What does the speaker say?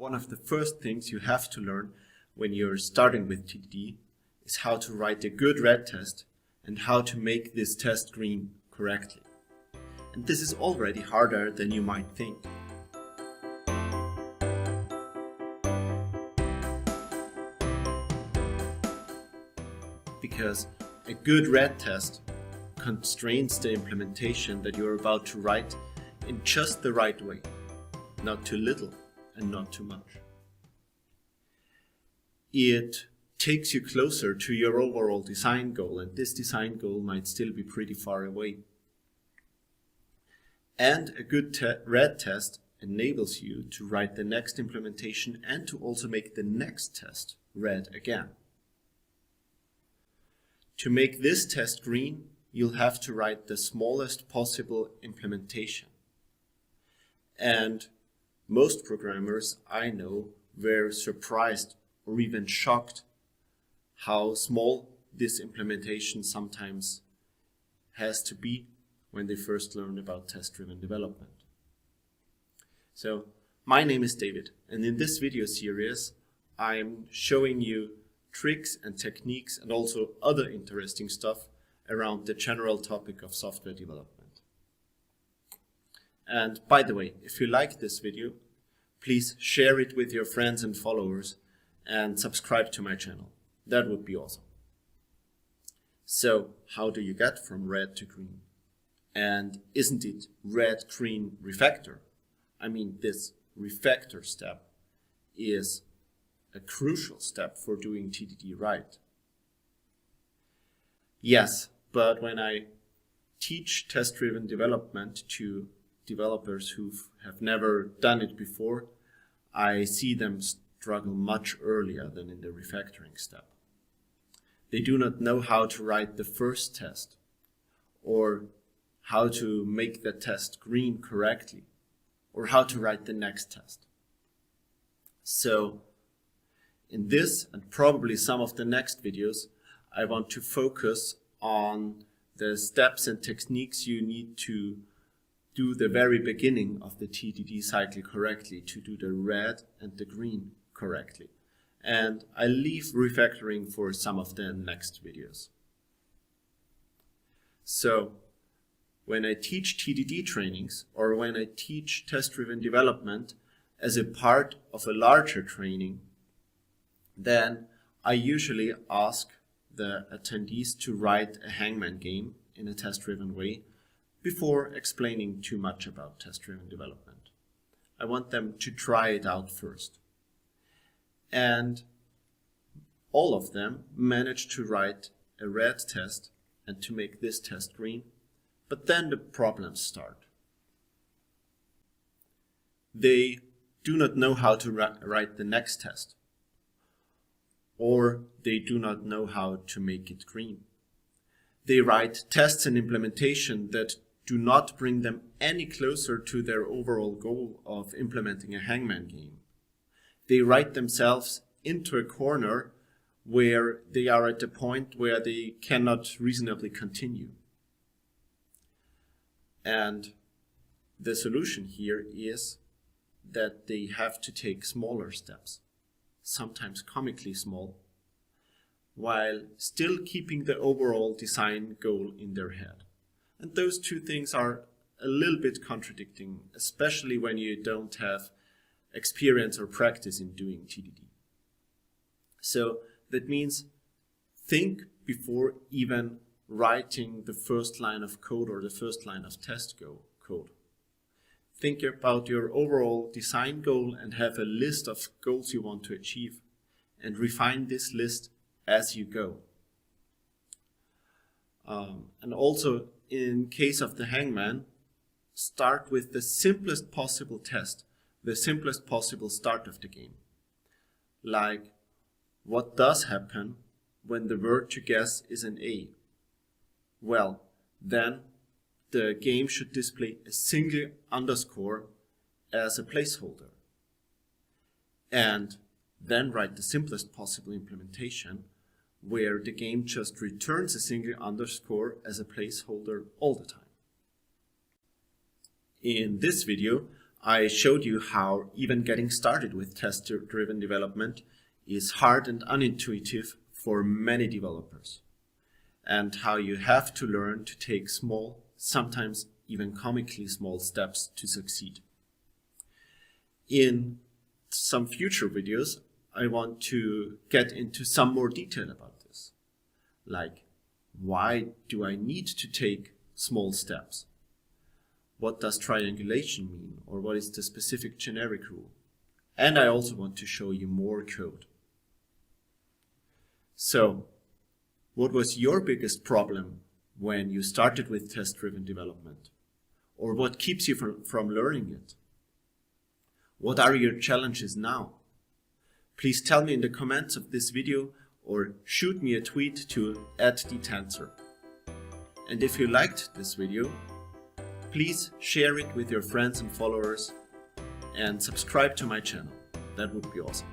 One of the first things you have to learn when you're starting with TDD is how to write a good red test and how to make this test green correctly. And this is already harder than you might think. Because a good red test constrains the implementation that you're about to write in just the right way, not too little and not too much. It takes you closer to your overall design goal, and this design goal might still be pretty far away. And a good red test enables you to write the next implementation and to also make the next test red again. To make this test green, you'll have to write the smallest possible implementation. And most programmers I know were surprised or even shocked how small this implementation sometimes has to be when they first learned about test-driven development. So, my name is David, and in this video series I'm showing you tricks and techniques and also other interesting stuff around the general topic of software development. And by the way, if you like this video, please share it with your friends and followers and subscribe to my channel. That would be awesome. So, how do you get from red to green? And isn't it red-green refactor? I mean, this refactor step is a crucial step for doing TDD right. Yes, but when I teach test-driven development to developers who have never done it before, I see them struggle much earlier than in the refactoring step. They do not know how to write the first test or how to make the test green correctly or how to write the next test. So in this and probably some of the next videos, I want to focus on the steps and techniques you need to do the very beginning of the TDD cycle correctly, to do the red and the green correctly. And I leave refactoring for some of the next videos. So, when I teach TDD trainings or when I teach test-driven development as a part of a larger training, then I usually ask the attendees to write a hangman game in a test-driven way before explaining too much about test-driven development. I want them to try it out first. And all of them manage to write a red test and to make this test green, but then the problems start. They do not know how to write the next test, or they do not know how to make it green. They write tests and implementation that do not bring them any closer to their overall goal of implementing a hangman game. They write themselves into a corner where they are at a point where they cannot reasonably continue. And the solution here is that they have to take smaller steps, sometimes comically small, while still keeping the overall design goal in their head. And those two things are a little bit contradicting, especially when you don't have experience or practice in doing TDD. So that means think before even writing the first line of code or the first line of test code. Think about your overall design goal and have a list of goals you want to achieve, and refine this list as you go. And also, in case of the hangman, start with the simplest possible test, the simplest possible start of the game. Like, what does happen when the word to guess is an A? Well, then the game should display a single underscore as a placeholder. And then write the simplest possible implementation where the game just returns a single underscore as a placeholder all the time. In this video, I showed you how even getting started with test-driven development is hard and unintuitive for many developers, and how you have to learn to take small, sometimes even comically small steps to succeed. In some future videos, I want to get into some more detail about this. Like, why do I need to take small steps? What does triangulation mean, or what is the specific generic rule? And I also want to show you more code. So, what was your biggest problem when you started with test-driven development? Or what keeps you from learning it? What are your challenges now? Please tell me in the comments of this video or shoot me a tweet to @dtensor. And if you liked this video, please share it with your friends and followers and subscribe to my channel. That would be awesome.